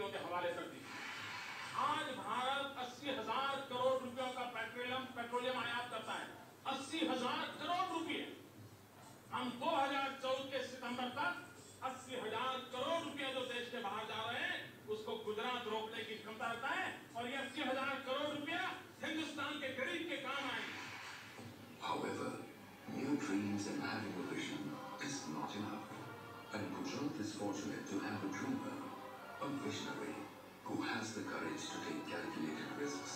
के हवाले कर दी। आज भारत 80,000 करोड़ रुपयों का पेट्रोलियम आयात करता है। 80,000 करोड़ रुपए। हम 2014 के सितंबर तक 80,000 करोड़ रुपए जो देश के बाहर जा रहे हैं उसको गुजरात रोकने की क्षमता रखता है, और ये 80,000 करोड़ रुपया हिंदुस्तान के गरीब के काम आएंगे। However, new dreams and having a vision is not enough. And Gujarat is fortunate to have a dreamer, a visionary, who has the courage to take calculated risks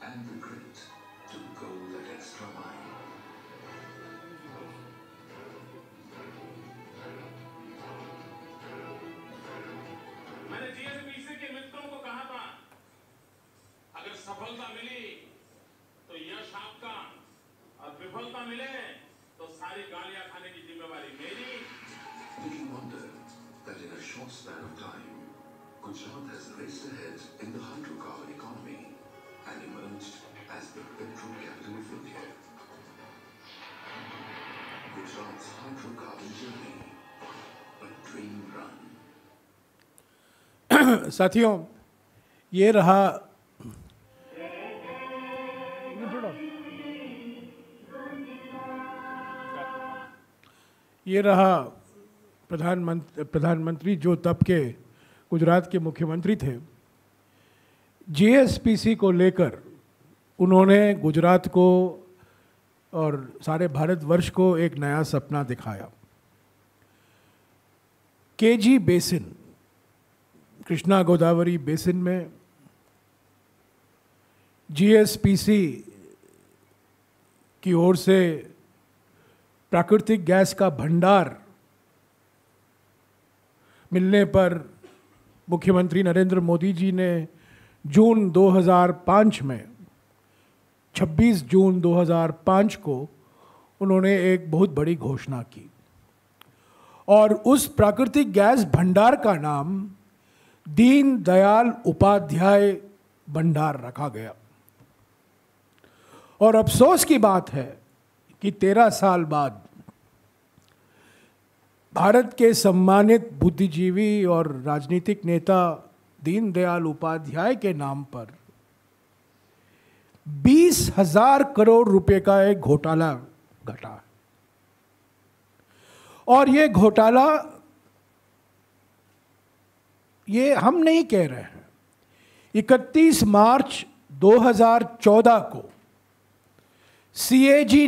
and the grit to go that extra mile. मैंने GSPC के मित्रों को कहा था, अगर सफलता मिली तो यश आपका, और विफलता मिले तो सारी गालियां खाने की जिम्मेवारी मेरी। Did you wonder that in a short span of time, Gujarat has raced ahead in the hydrocarbon economy and emerged as the petrol capital of India? Gujarat's hydrocarbon journey, a dream run. साथियों, ये रहा प्रधानमंत्री जो तब के गुजरात के मुख्यमंत्री थे। जीएसपीसी को लेकर उन्होंने गुजरात को और सारे भारतवर्ष को एक नया सपना दिखाया। KG basin, Krishna Godavari basin में जीएसपीसी की ओर से प्राकृतिक गैस का भंडार मिलने पर मुख्यमंत्री नरेंद्र मोदी जी ने जून 2005 में 26 जून 2005 को उन्होंने एक बहुत बड़ी घोषणा की, और उस प्राकृतिक गैस भंडार का नाम दीन दयाल उपाध्याय भंडार रखा गया। और अफसोस की बात है कि 13 साल बाद भारत के सम्मानित बुद्धिजीवी और राजनीतिक नेता दीनदयाल उपाध्याय के नाम पर 20,000 करोड़ रुपए का एक घोटाला घटा। और ये घोटाला, ये हम नहीं कह रहे हैं, 31 मार्च 2014 को सीएजी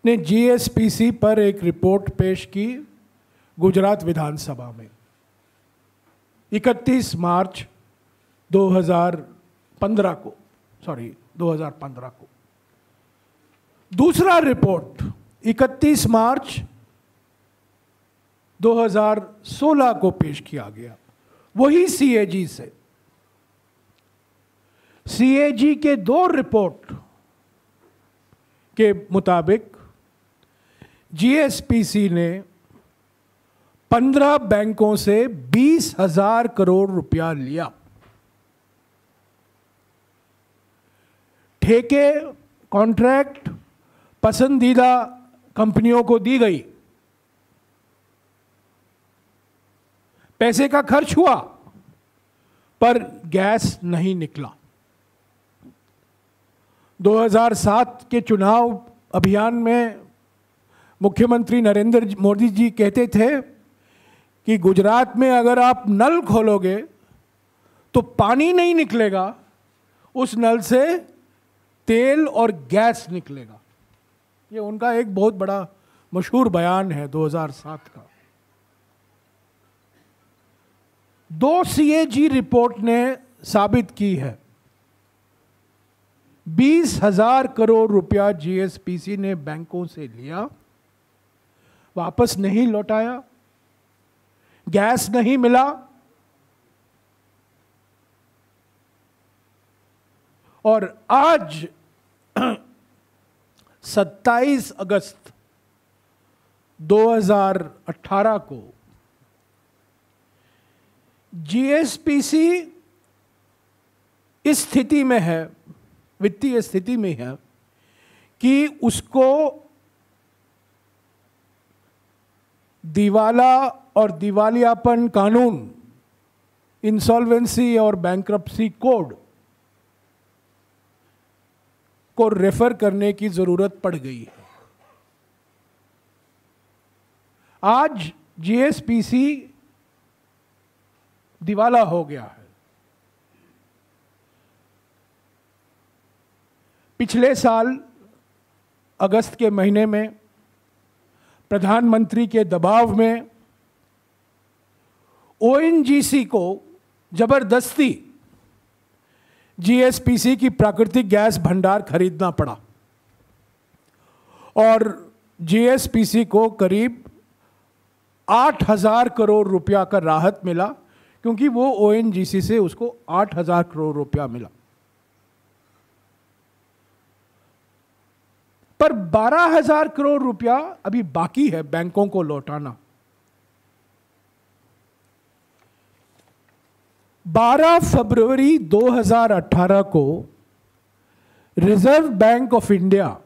ने जीएसपीसी पर एक रिपोर्ट पेश की गुजरात विधानसभा में। 31 मार्च 2015 को दूसरा रिपोर्ट 31 मार्च 2016 को पेश किया गया, वही सीएजी से। सीएजी के 2 रिपोर्ट के मुताबिक जीएसपीसी ने 15 बैंकों से 20,000 करोड़ रुपया लिया। ठेके, कॉन्ट्रैक्ट पसंदीदा कंपनियों को दी गई, पैसे का खर्च हुआ पर गैस नहीं निकला। 2007 के चुनाव अभियान में मुख्यमंत्री नरेंद्र मोदी जी कहते थे कि गुजरात में अगर आप नल खोलोगे तो पानी नहीं निकलेगा, उस नल से तेल और गैस निकलेगा। ये उनका एक बहुत बड़ा मशहूर बयान है 2007 का। 2 सीएजी रिपोर्ट ने साबित की है 20,000 करोड़ रुपया जीएसपीसी ने बैंकों से लिया, वापस नहीं लौटाया, गैस नहीं मिला, और आज 27 अगस्त 2018 को जीएसपीसी इस स्थिति में है, वित्तीय स्थिति में है कि उसको दिवाला और दिवालियापन कानून, इंसॉल्वेंसी और बैंक्रप्सी कोड को रेफर करने की जरूरत पड़ गई है। आज जीएसपीसी दिवाला हो गया है। पिछले साल अगस्त के महीने में प्रधानमंत्री के दबाव में ओएनजीसी को जबरदस्ती जीएसपीसी की प्राकृतिक गैस भंडार खरीदना पड़ा और जीएसपीसी को करीब 8,000 करोड़ रुपया का राहत मिला, क्योंकि वो ओएनजीसी से उसको 8,000 करोड़ रुपया मिला। पर 12,000 करोड़ रुपया अभी बाकी है बैंकों को लौटाना। 12 फरवरी 2018 को रिजर्व बैंक ऑफ इंडिया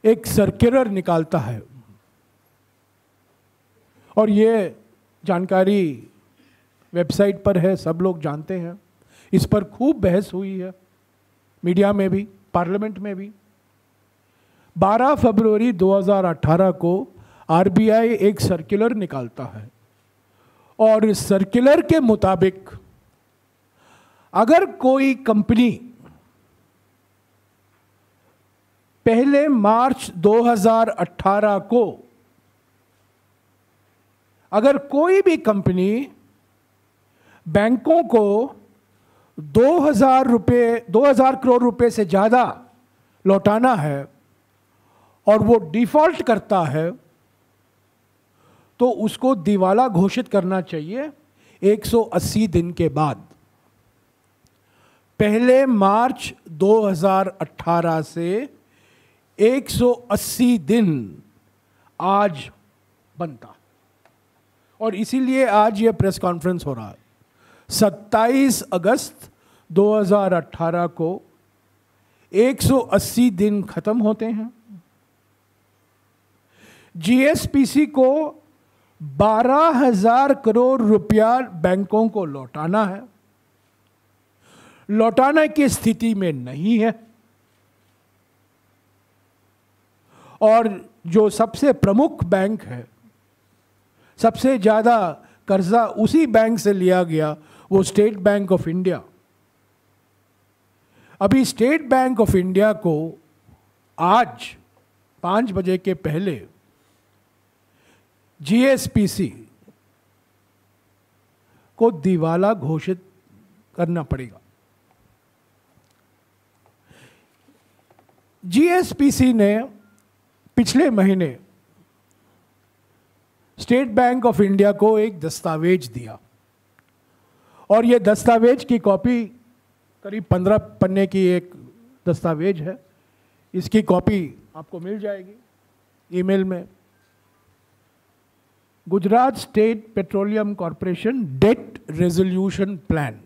एक सर्कुलर निकालता है और ये जानकारी वेबसाइट पर है, सब लोग जानते हैं। इस पर खूब बहस हुई है, मीडिया में भी, पार्लियामेंट में भी। 12 फरवरी 2018 को आरबीआई एक सर्कुलर निकालता है और इस सर्कुलर के मुताबिक अगर कोई कंपनी पहले मार्च 2018 को, अगर कोई भी कंपनी बैंकों को 2,000 करोड़ रुपए से ज्यादा लौटाना है और वो डिफॉल्ट करता है, तो उसको दिवाला घोषित करना चाहिए 180 दिन के बाद। पहले मार्च 2018 से 180 दिन आज बनता, और इसीलिए आज ये प्रेस कॉन्फ्रेंस हो रहा है। 27 अगस्त 2018 को 180 दिन खत्म होते हैं। जीएसपीसी को 12,000 करोड़ रुपया बैंकों को लौटाना है, लौटाने की स्थिति में नहीं है। और जो सबसे प्रमुख बैंक है, सबसे ज्यादा कर्जा उसी बैंक से लिया गया, वो स्टेट बैंक ऑफ इंडिया। अभी स्टेट बैंक ऑफ इंडिया को आज 5 बजे के पहले जीएसपीसी को दिवाला घोषित करना पड़ेगा। जीएसपीसी ने पिछले महीने स्टेट बैंक ऑफ इंडिया को एक दस्तावेज दिया और यह दस्तावेज की कॉपी करीब 15 पन्ने की एक दस्तावेज है। इसकी कॉपी आपको मिल जाएगी ईमेल में। Gujarat state petroleum corporation debt resolution plan,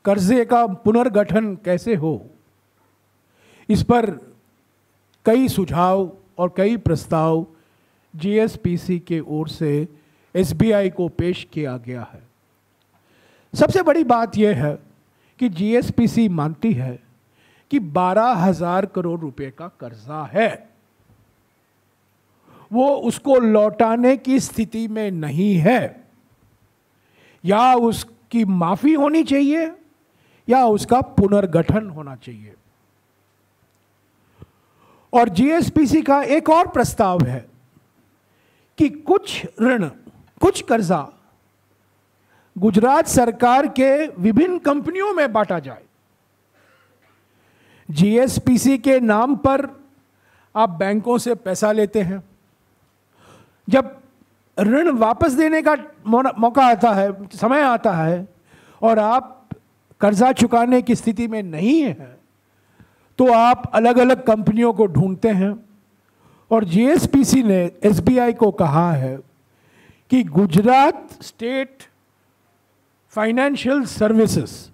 कर्जे का पुनर्गठन कैसे हो, इस पर कई सुझाव और कई प्रस्ताव जीएसपीसी के ओर से एसबीआई को पेश किया गया है। सबसे बड़ी बात यह है कि जीएसपीसी मानती है कि 12,000 करोड़ रुपए का कर्जा है, वो उसको लौटाने की स्थिति में नहीं है। या उसकी माफी होनी चाहिए या उसका पुनर्गठन होना चाहिए। और जीएसपीसी का एक और प्रस्ताव है कि कुछ ऋण, कुछ कर्जा गुजरात सरकार के विभिन्न कंपनियों में बांटा जाए। जीएसपीसी के नाम पर आप बैंकों से पैसा लेते हैं, जब ऋण वापस देने का मौका आता है, समय आता है और आप कर्जा चुकाने की स्थिति में नहीं है, तो आप अलग अलग कंपनियों को ढूंढते हैं। और जीएसपीसी ने एसबीआई को कहा है कि Gujarat State Financial Services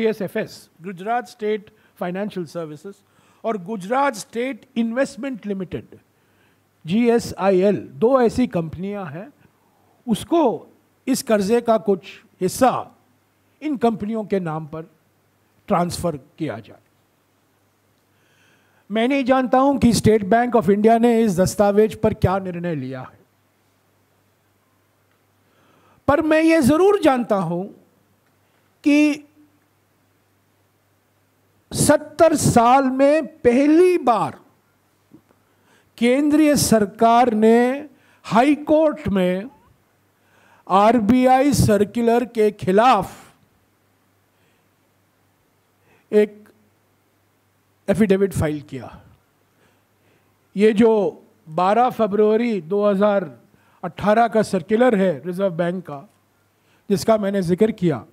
GSFS, Gujarat State Financial Services और Gujarat State Investment Limited GSIL, 2 ऐसी कंपनियां हैं, उसको इस कर्जे का कुछ हिस्सा इन कंपनियों के नाम पर ट्रांसफर किया जाए। मैं नहीं जानता हूं कि स्टेट बैंक ऑफ इंडिया ने इस दस्तावेज पर क्या निर्णय लिया है, पर मैं ये जरूर जानता हूं कि 70 साल में पहली बार केंद्रीय सरकार ने हाई कोर्ट में RBI सर्कुलर के खिलाफ एक एफिडेविट फाइल किया। ये जो 12 फरवरी 2018 का सर्कुलर है रिजर्व बैंक का, जिसका मैंने जिक्र किया,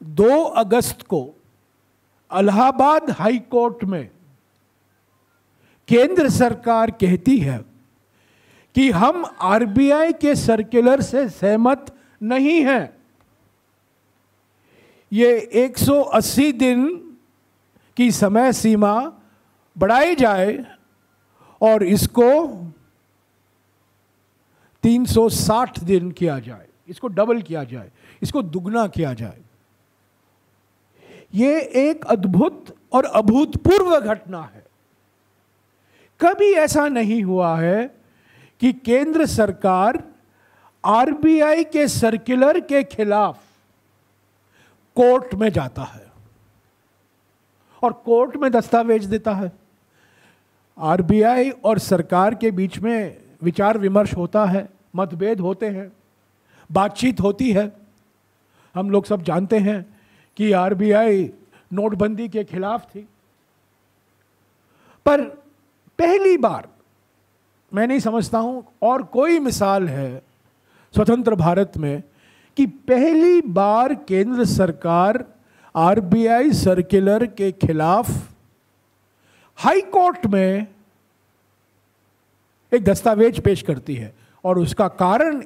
2 अगस्त को इलाहाबाद हाई कोर्ट में केंद्र सरकार कहती है कि हम RBI के सर्कुलर से सहमत नहीं हैं। ये 180 दिन की समय सीमा बढ़ाई जाए और इसको 360 दिन किया जाए, इसको डबल किया जाए, इसको दुगना किया जाए। ये एक अद्भुत और अभूतपूर्व घटना है। कभी ऐसा नहीं हुआ है कि केंद्र सरकार RBI के सर्कुलर के खिलाफ कोर्ट में जाता है और कोर्ट में दस्तावेज देता है। RBI और सरकार के बीच में विचार विमर्श होता है, मतभेद होते हैं, बातचीत होती है। हम लोग सब जानते हैं कि RBI नोटबंदी के खिलाफ थी, पर पहली बार मैं नहीं समझता हूं और कोई मिसाल है स्वतंत्र भारत में कि पहली बार केंद्र सरकार RBI सर्कुलर के खिलाफ हाई कोर्ट में एक दस्तावेज पेश करती है, और उसका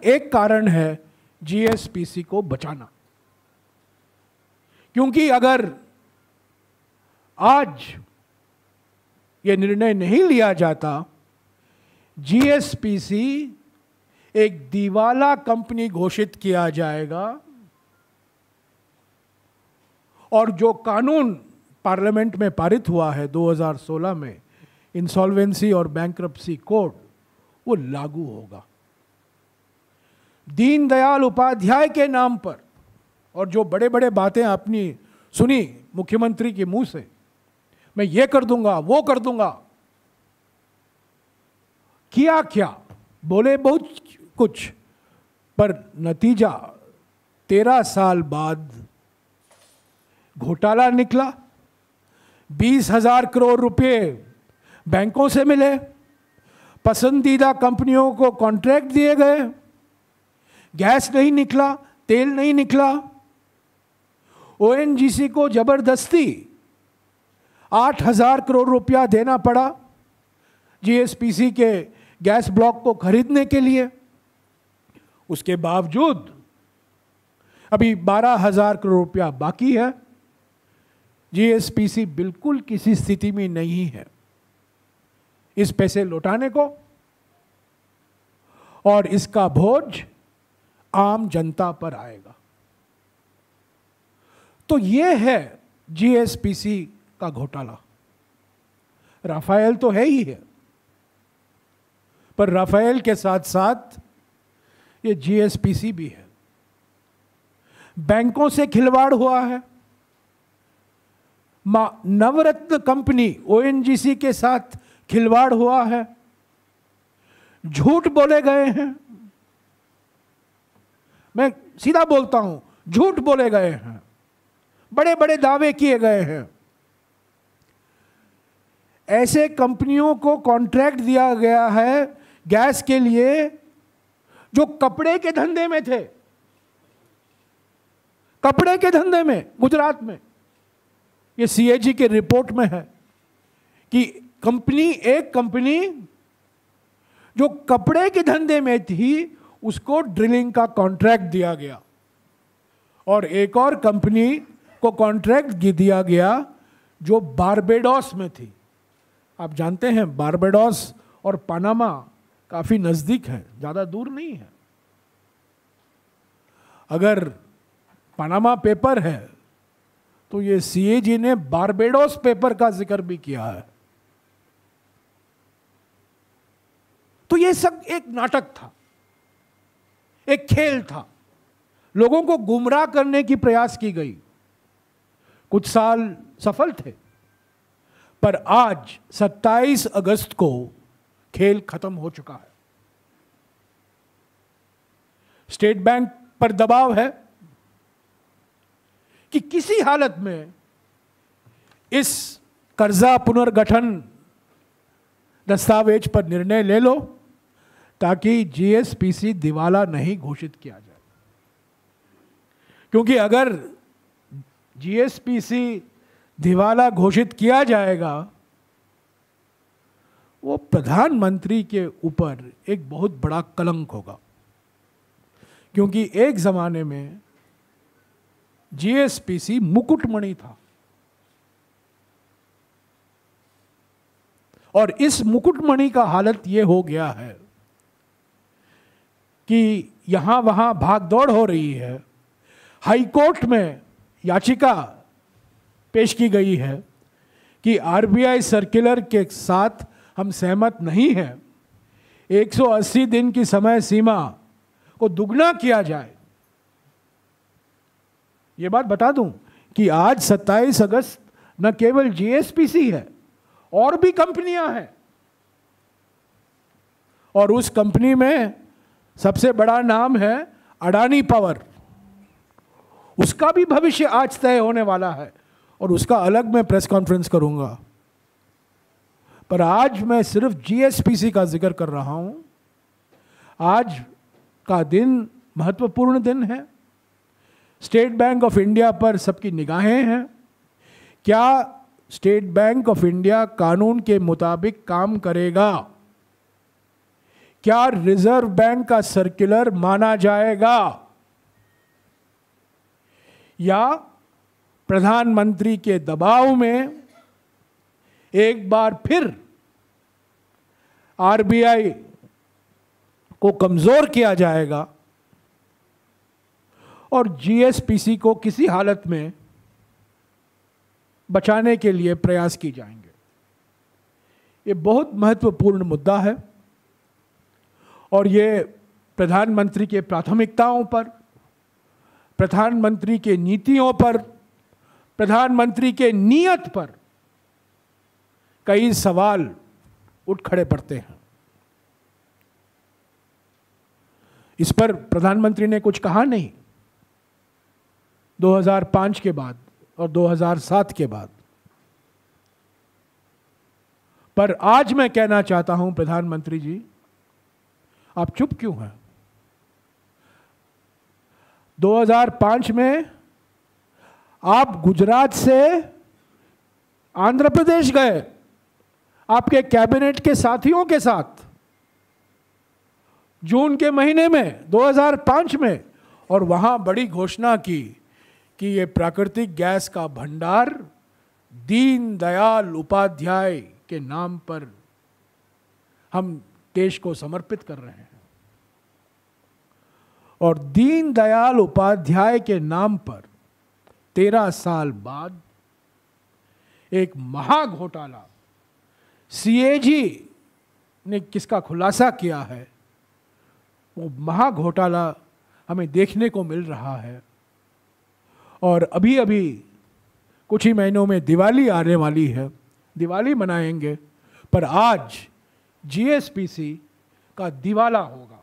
एक कारण है GSPC को बचाना। क्योंकि अगर आज ये निर्णय नहीं लिया जाता, GSPC एक दिवाला कंपनी घोषित किया जाएगा, और जो कानून पार्लियामेंट में पारित हुआ है 2016 में, इंसॉल्वेंसी और बैंक्रप्सी कोड, वो लागू होगा। दीनदयाल उपाध्याय के नाम पर, और जो बड़े बड़े बातें आपने सुनी मुख्यमंत्री के मुंह से, मैं ये कर दूंगा, वो कर दूंगा, किया क्या? बोले बहुत कुछ, पर नतीजा 13 साल बाद घोटाला निकला। 20,000 करोड़ रुपए बैंकों से मिले, पसंदीदा कंपनियों को कॉन्ट्रैक्ट दिए गए, गैस नहीं निकला, तेल नहीं निकला, ONGC को जबरदस्ती 8,000 करोड़ रुपया देना पड़ा GSPC के गैस ब्लॉक को खरीदने के लिए। उसके बावजूद अभी 12,000 करोड़ रुपया बाकी है। GSPC बिल्कुल किसी स्थिति में नहीं है इस पैसे लौटाने को, और इसका बोझ आम जनता पर आएगा। तो यह है GSPC का घोटाला। राफेल तो है ही है, पर राफेल के साथ साथ ये GSPC भी है। बैंकों से खिलवाड़ हुआ है, नवरत्न कंपनी ONGC के साथ खिलवाड़ हुआ है, झूठ बोले गए हैं। मैं सीधा बोलता हूं, झूठ बोले गए हैं, बड़े बड़े दावे किए गए हैं। ऐसे कंपनियों को कॉन्ट्रैक्ट दिया गया है गैस के लिए जो कपड़े के धंधे में थे, कपड़े के धंधे में गुजरात में। ये CAG के रिपोर्ट में है कि एक कंपनी जो कपड़े के धंधे में थी उसको ड्रिलिंग का कॉन्ट्रैक्ट दिया गया, और एक और कंपनी को कॉन्ट्रैक्ट दिया गया जो बारबेडोस में थी। आप जानते हैं बारबेडोस और पनामा काफी नजदीक है, ज्यादा दूर नहीं है। अगर पनामा पेपर है तो ये सीएजी ने बारबेडोस पेपर का जिक्र भी किया है। तो ये सब एक नाटक था, एक खेल था, लोगों को गुमराह करने की प्रयास की गई। कुछ साल सफल थे, पर आज 27 अगस्त को खेल खत्म हो चुका है। स्टेट बैंक पर दबाव है कि किसी हालत में इस कर्जा पुनर्गठन दस्तावेज पर निर्णय ले लो ताकि जीएसपीसी दिवाला नहीं घोषित किया जाए। क्योंकि अगर जीएसपीसी दिवाला घोषित किया जाएगा, वो प्रधानमंत्री के ऊपर एक बहुत बड़ा कलंक होगा। क्योंकि एक जमाने में जीएसपीसी मुकुटमणि था, और इस मुकुटमणि का हालत यह हो गया है कि यहां वहां भागदौड़ हो रही है। हाई कोर्ट में याचिका पेश की गई है कि आरबीआई सर्कुलर के साथ हम सहमत नहीं हैं, 180 दिन की समय सीमा को दुगना किया जाए। ये बात बता दूं कि आज 27 अगस्त न केवल जीएसपीसी है, और भी कंपनियां हैं, और उस कंपनी में सबसे बड़ा नाम है अडानी पावर। उसका भी भविष्य आज तय होने वाला है, और उसका अलग मैं प्रेस कॉन्फ्रेंस करूंगा। पर आज मैं सिर्फ जीएसपीसी का जिक्र कर रहा हूं। आज का दिन महत्वपूर्ण दिन है। स्टेट बैंक ऑफ इंडिया पर सबकी निगाहें हैं। क्या स्टेट बैंक ऑफ इंडिया कानून के मुताबिक काम करेगा? क्या रिजर्व बैंक का सर्कुलर माना जाएगा, या प्रधानमंत्री के दबाव में एक बार फिर आरबीआई को कमजोर किया जाएगा और जीएसपीसी को किसी हालत में बचाने के लिए प्रयास की जाएंगे? ये बहुत महत्वपूर्ण मुद्दा है, और ये प्रधानमंत्री के प्राथमिकताओं पर, प्रधानमंत्री के नीतियों पर, प्रधानमंत्री के नियत पर कई सवाल उठ खड़े पड़ते हैं। इस पर प्रधानमंत्री ने कुछ कहा नहीं 2005 के बाद और 2007 के बाद। पर आज मैं कहना चाहता हूं, प्रधानमंत्री जी, आप चुप क्यों हैं? 2005 में आप गुजरात से आंध्र प्रदेश गए आपके कैबिनेट के साथियों के साथ जून के महीने में 2005 में, और वहां बड़ी घोषणा की कि ये प्राकृतिक गैस का भंडार दीन दयाल उपाध्याय के नाम पर हम देश को समर्पित कर रहे हैं। और दीन दयाल उपाध्याय के नाम पर 13 साल बाद एक महाघोटाला सीएजी ने किसका खुलासा किया है, वो महाघोटाला हमें देखने को मिल रहा है। और अभी अभी कुछ ही महीनों में दिवाली आने वाली है, दिवाली मनाएंगे, पर आज जीएसपीसी का दिवाला होगा।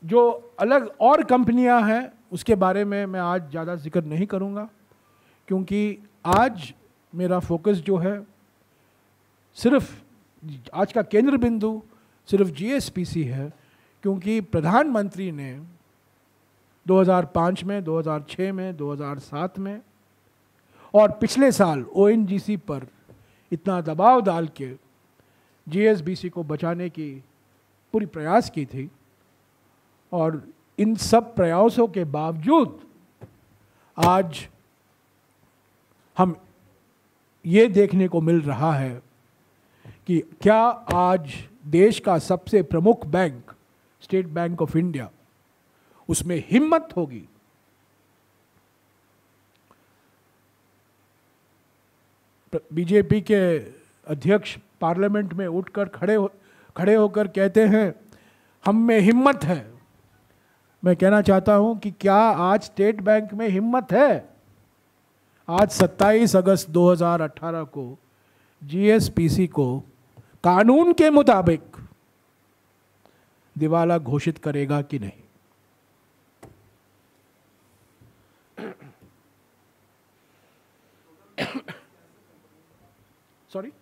जो अलग और कंपनियां हैं उसके बारे में मैं आज ज़्यादा जिक्र नहीं करूंगा, क्योंकि आज मेरा फोकस जो है सिर्फ, आज का केंद्र बिंदु सिर्फ जीएसपीसी है। क्योंकि प्रधानमंत्री ने 2005 में, 2006 में, 2007 में और पिछले साल ओएनजीसी पर इतना दबाव डाल के जीएसबीसी को बचाने की पूरी प्रयास की थी, और इन सब प्रयासों के बावजूद आज हम ये देखने को मिल रहा है कि क्या आज देश का सबसे प्रमुख bank state bank of India, उसमें हिम्मत होगी बीजेपी के अध्यक्ष पार्लियामेंट में उठकर खड़े होकर कहते हैं हम में हिम्मत है। मैं कहना चाहता हूं कि क्या आज स्टेट बैंक में हिम्मत है? आज 27 अगस्त 2018 को जीएसपीसी को कानून के मुताबिक दिवाला घोषित करेगा कि नहीं? सॉरी,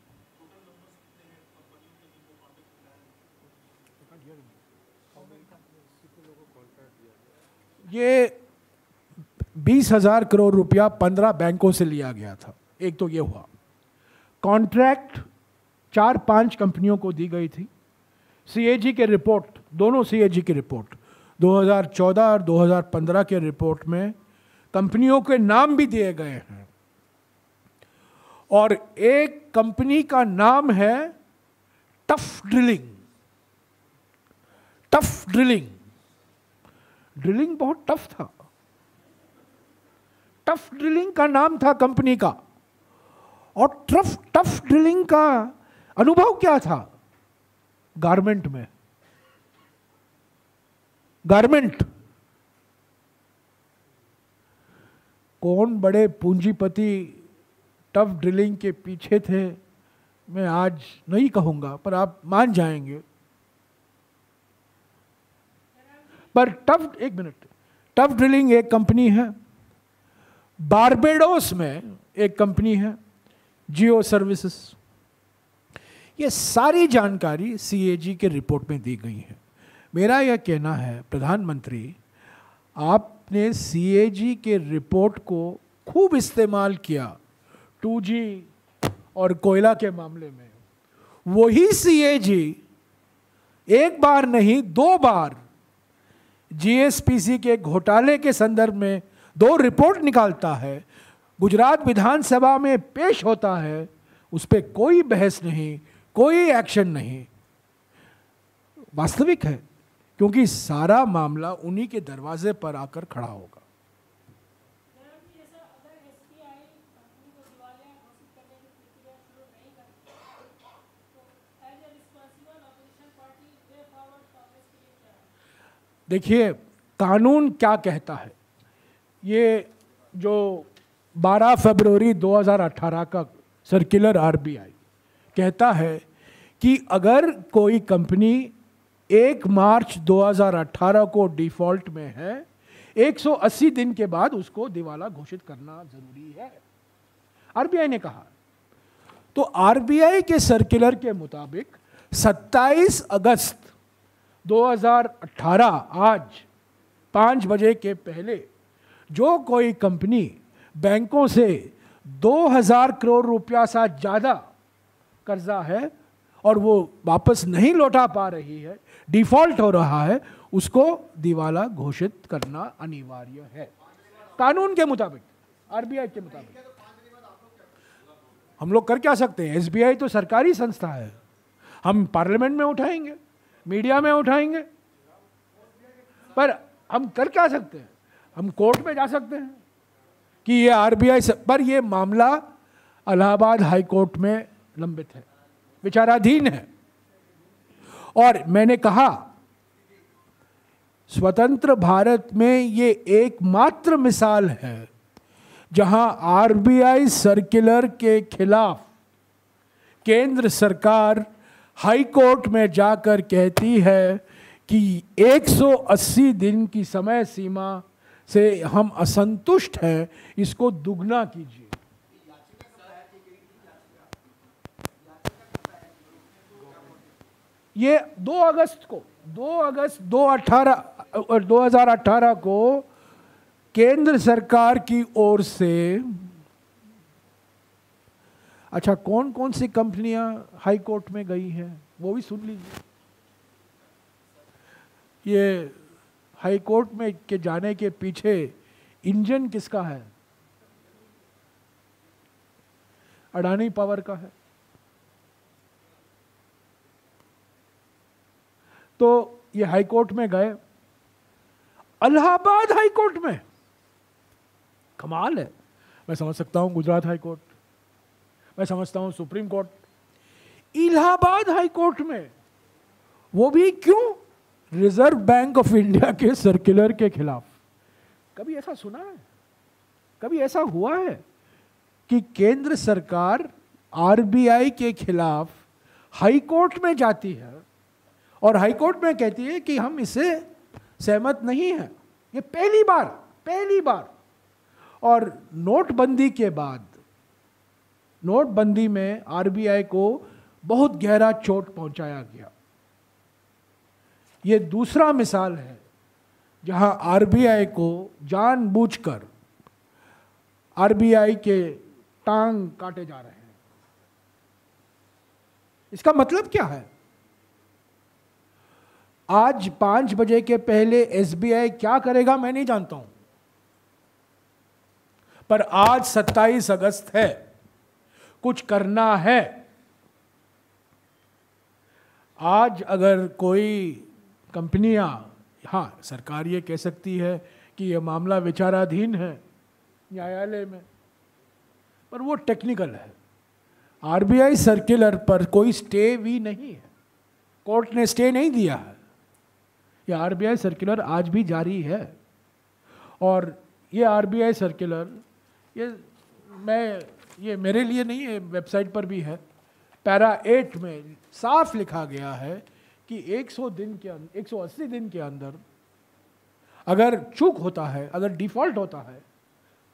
ये 20,000 करोड़ रुपया 15 बैंकों से लिया गया था। एक तो ये हुआ, कॉन्ट्रैक्ट 4-5 कंपनियों को दी गई थी। सीएजी के रिपोर्ट, दोनों सीएजी की रिपोर्ट 2014 और 2015 के रिपोर्ट में कंपनियों के नाम भी दिए गए हैं, और एक कंपनी का नाम है tough drilling. Tough drilling, drilling बहुत टफ था। टफ ड्रिलिंग का नाम था कंपनी का। और टफ ड्रिलिंग का अनुभव क्या था? गारमेंट में, गारमेंट। कौन बड़े पूंजीपति टफ ड्रिलिंग के पीछे थे मैं आज नहीं कहूंगा, पर आप मान जाएंगे। पर टफ ड्रिलिंग एक कंपनी है। बारबेडोस में एक कंपनी है जियो सर्विसेज। ये सारी जानकारी सीएजी के रिपोर्ट में दी गई है। मेरा यह कहना है प्रधानमंत्री, आपने सीएजी के रिपोर्ट को खूब इस्तेमाल किया 2G और कोयला के मामले में। वही सीएजी एक बार नहीं 2 बार जीएसपीसी के घोटाले के संदर्भ में 2 रिपोर्ट निकालता है, गुजरात विधानसभा में पेश होता है, उस पर कोई बहस नहीं, कोई एक्शन नहीं। वास्तविक है, क्योंकि सारा मामला उन्हीं के दरवाजे पर आकर खड़ा होगा। देखिए, कानून क्या कहता है, ये जो 12 फरवरी 2018 का सर्कुलर आरबीआई कहता है कि अगर कोई कंपनी 1 मार्च 2018 को डिफॉल्ट में है, 180 दिन के बाद उसको दिवाला घोषित करना जरूरी है, आरबीआई ने कहा। तो आरबीआई के सर्कुलर के मुताबिक 27 अगस्त 2018 आज 5 बजे के पहले जो कोई कंपनी बैंकों से 2,000 करोड़ रुपया से ज़्यादा कर्जा है और वो वापस नहीं लौटा पा रही है, डिफॉल्ट हो रहा है, उसको दिवाला घोषित करना अनिवार्य है कानून के मुताबिक, आरबीआई के मुताबिक। हम लोग कर क्या सकते हैं? एसबीआई तो सरकारी संस्था है, हम पार्लियामेंट में उठाएंगे, मीडिया में उठाएंगे, पर हम कर क्या सकते हैं? हम कोर्ट में जा सकते हैं कि ये आरबीआई पर ये मामला इलाहाबाद हाई कोर्ट में लंबित है, विचाराधीन है। और मैंने कहा स्वतंत्र भारत में ये एकमात्र मिसाल है जहां आरबीआई सर्कुलर के खिलाफ केंद्र सरकार हाई कोर्ट में जाकर कहती है कि 180 दिन की समय सीमा से हम असंतुष्ट हैं, इसको दुगना कीजिए। ये 2 अगस्त 2018 को केंद्र सरकार की ओर से, अच्छा कौन कौन सी कंपनियां हाई कोर्ट में गई हैं वो भी सुन लीजिए। ये हाई कोर्ट में के जाने के पीछे इंजन किसका है? अडानी पावर का है। तो ये हाई कोर्ट में गए, इलाहाबाद हाई कोर्ट में, कमाल है। मैं समझ सकता हूं गुजरात हाई कोर्ट, मैं समझता हूं supreme court, Allahabad high court में, वो भी क्यों? रिजर्व बैंक ऑफ इंडिया के सर्कुलर के खिलाफ। कभी ऐसा सुना है? कभी ऐसा हुआ है कि केंद्र सरकार आरबीआई के खिलाफ हाई कोर्ट में जाती है और हाई कोर्ट में कहती है कि हम इससे सहमत नहीं हैं? ये पहली बार। और नोटबंदी के बाद, नोटबंदी में आरबीआई को बहुत गहरा चोट पहुंचाया गया। ये दूसरा मिसाल है जहां आरबीआई को जानबूझकर आरबीआई के टांग काटे जा रहे हैं। इसका मतलब क्या है? आज 5 बजे के पहले एसबीआई क्या करेगा मैं नहीं जानता हूं, पर आज 27 अगस्त है, कुछ करना है। आज अगर कोई कंपनियां, हाँ सरकार ये कह सकती है कि यह मामला विचाराधीन है न्यायालय में, पर वो टेक्निकल है। आरबीआई सर्कुलर पर कोई स्टे भी नहीं है, कोर्ट ने स्टे नहीं दिया है। यह आरबीआई सर्कुलर आज भी जारी है। और ये आरबीआई सर्कुलर, ये मेरे लिए नहीं है, वेबसाइट पर भी है। पैरा 8 में साफ लिखा गया है कि 180 दिन के अंदर अगर चूक होता है, अगर डिफॉल्ट होता है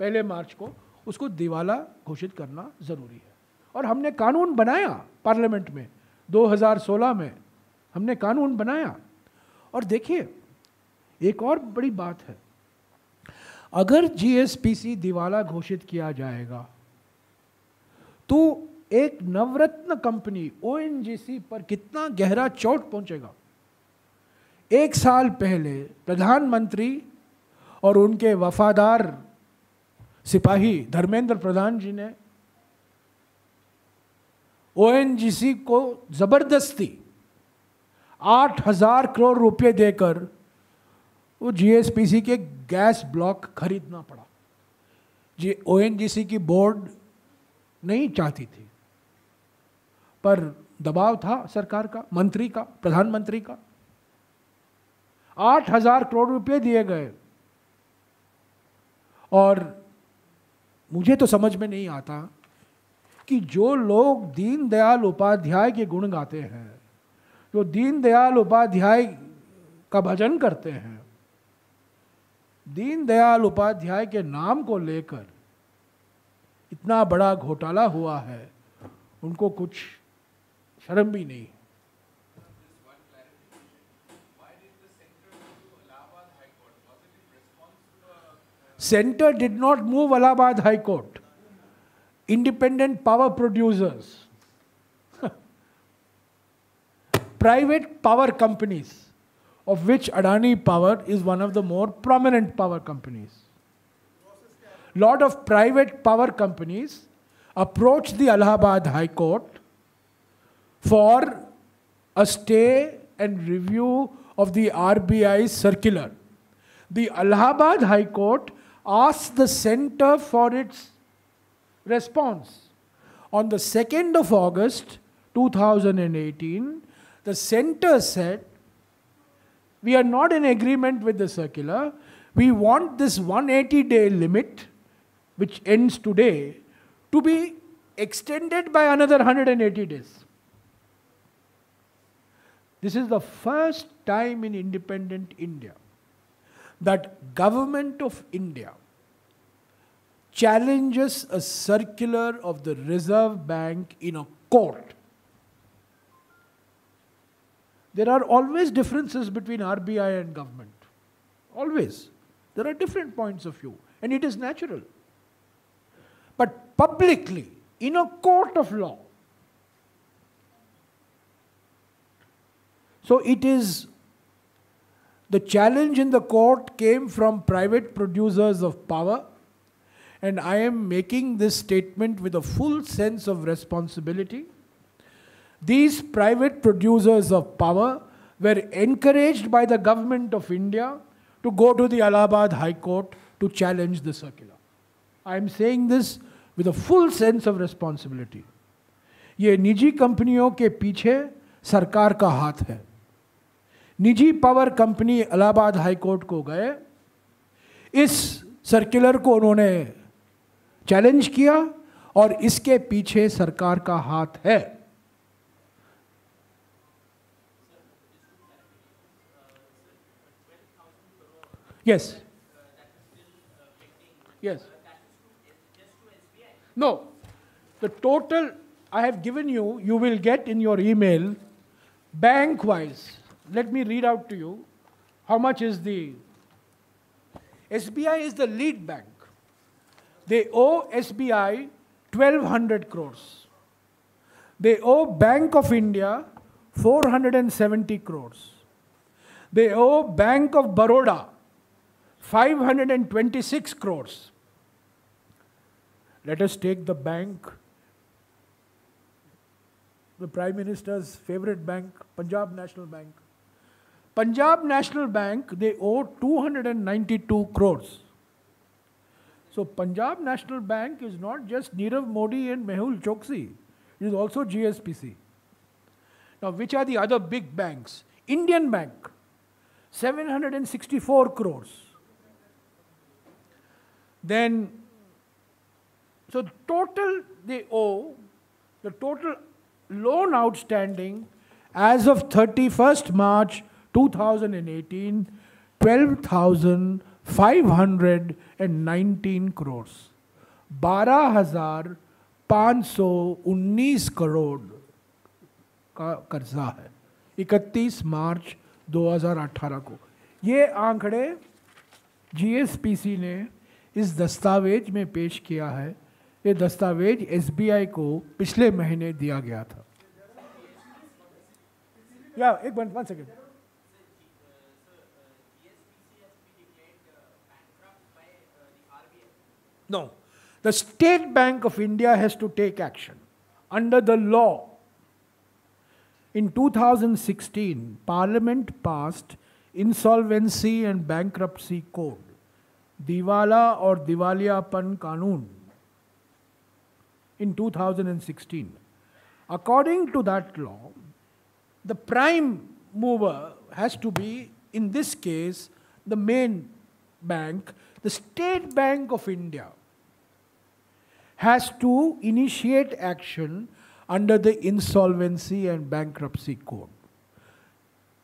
1 मार्च को, उसको दिवाला घोषित करना जरूरी है। और हमने कानून बनाया पार्लियामेंट में, 2016 में हमने कानून बनाया। और देखिए एक और बड़ी बात है, अगर जीएसपीसी दिवाला घोषित किया जाएगा तो एक नवरत्न कंपनी ओएनजीसी पर कितना गहरा चोट पहुंचेगा। 1 साल पहले प्रधानमंत्री और उनके वफादार सिपाही धर्मेंद्र प्रधान जी ने ओएनजीसी को जबरदस्ती 8,000 करोड़ रुपए देकर वो जीएसपीसी के गैस ब्लॉक खरीदना पड़ा। ओएनजीसी की बोर्ड नहीं चाहती थी, पर दबाव था सरकार का, मंत्री का, प्रधानमंत्री का। 8,000 करोड़ रुपए दिए गए। और मुझे तो समझ में नहीं आता कि जो लोग दीनदयाल उपाध्याय के गुण गाते हैं, जो दीनदयाल उपाध्याय का भजन करते हैं, दीनदयाल उपाध्याय के नाम को लेकर इतना बड़ा घोटाला हुआ है, उनको कुछ शर्म भी नहीं। Center did not move Allahabad High Court. Independent power producers, private power companies, of which Adani Power is one of the more prominent power companies. Lot of private power companies approached the Allahabad High Court for a stay and review of the RBI circular. The Allahabad High Court asked the center for its response. On the 2nd of August 2018, the center said, we are not in agreement with the circular. We want this 180-day limit, which ends today, to be extended by another 180 days. This is the first time in independent India that Government of India challenges a circular of the Reserve Bank in a court. There are always differences between RBI and government. Always. There are different points of view, and it is natural. But publicly, in a court of law, so it is The challenge in the court came from private producers of power, and I am making this statement with a full sense of responsibility. These private producers of power were encouraged by the government of India to go to the Allahabad High Court to challenge the circular. I am saying this with a full sense of responsibility. ये निजी कंपनियों के पीछे सरकार का हाथ है. निजी power company Allahabad high court को गए, इस सर्कुलर को उन्होंने चैलेंज किया और इसके पीछे सरकार का हाथ है. Yes. Yes. No. The total I have given you, you will get in your email, bank-wise. Let me read out to you how much is the... SBI is the lead bank. They owe SBI 1,200 crores. They owe Bank of India 470 crores. They owe Bank of Baroda 526 crores. Let us take the bank, the Prime Minister's favorite bank, Punjab National Bank. Punjab National Bank, they owe 292 crores. So Punjab National Bank is not just Nirav Modi and Mehul Choksi, it is also GSPC. Now, which are the other big banks? Indian Bank, 764 crores. Then, so total they owe, the total loan outstanding as of 31st March 2018, 12,519 crores. 12,519 crore का कर्जा है 31 मार्च 2018 को. ये आंकड़े GSPC ने इस दस्तावेज में पेश किया है. ये दस्तावेज एसबीआई को पिछले महीने दिया गया था. या एक minute, 1 second. No, the State Bank of India has to take action under the law. In 2016, Parliament passed Insolvency and Bankruptcy Code, Diwala or Diwaliyapan Kanun, in 2016. According to that law, the prime mover has to be, in this case, the main bank. The State Bank of India has to initiate action under the Insolvency and Bankruptcy Code.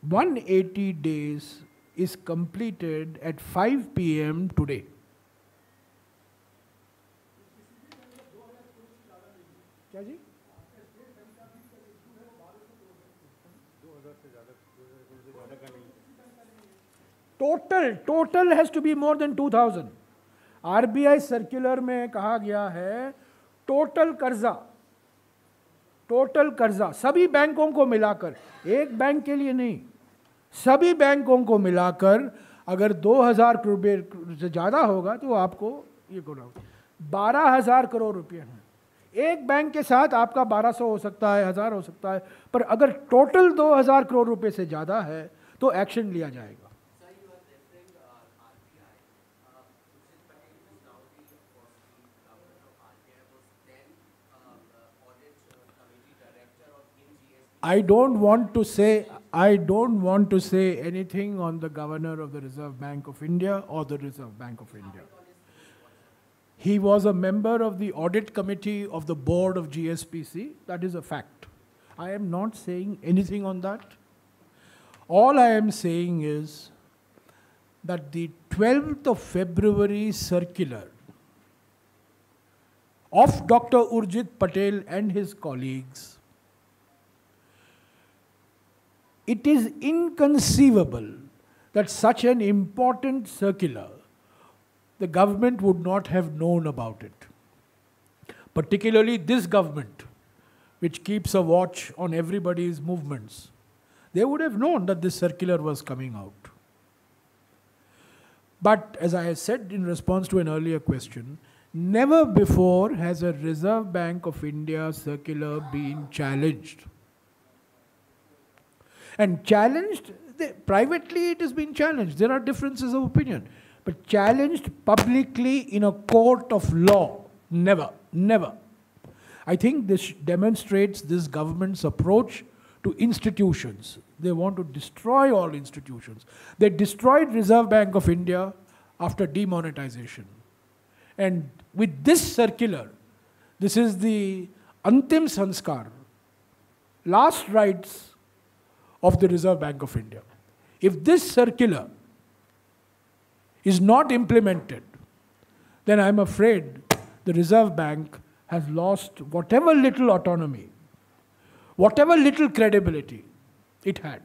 180 days is completed at 5 p.m. today. Total has to be more than 2,000. RBI circular में कहा गया है total कर्जा सभी बैंकों को मिलाकर, एक बैंक के लिए नहीं, सभी बैंकों को मिलाकर अगर 2,000 करोड़ से ज़्यादा होगा तो आपको ये 12,000 करोड़ रुपये हैं. एक बैंक के साथ आपका 1,200 हो सकता है, 1,000 हो सकता है, पर अगर टोटल 2,000 करोड़ रुपये से ज़्यादा है तो एक्शन लिया जाएगा. I don't want to say anything on the governor of the Reserve Bank of India or the Reserve Bank of India. He was a member of the audit committee of the board of GSPC. That is a fact. I am not saying anything on that. All I am saying is that the 12th of February circular of Dr. Urjit Patel and his colleagues, it is inconceivable that such an important circular, the government would not have known about it. Particularly this government, which keeps a watch on everybody's movements. They would have known that this circular was coming out. But as I said in response to an earlier question, never before has a Reserve Bank of India circular been challenged. And challenged, privately it has been challenged. There are differences of opinion. But challenged publicly in a court of law, never, never. I think this demonstrates this government's approach to institutions. They want to destroy all institutions. They destroyed Reserve Bank of India after demonetization. And with this circular, this is the Antim Sanskar, last rites of the Reserve Bank of India. If this circular is not implemented, then I'm afraid the Reserve Bank has lost whatever little autonomy, whatever little credibility it had.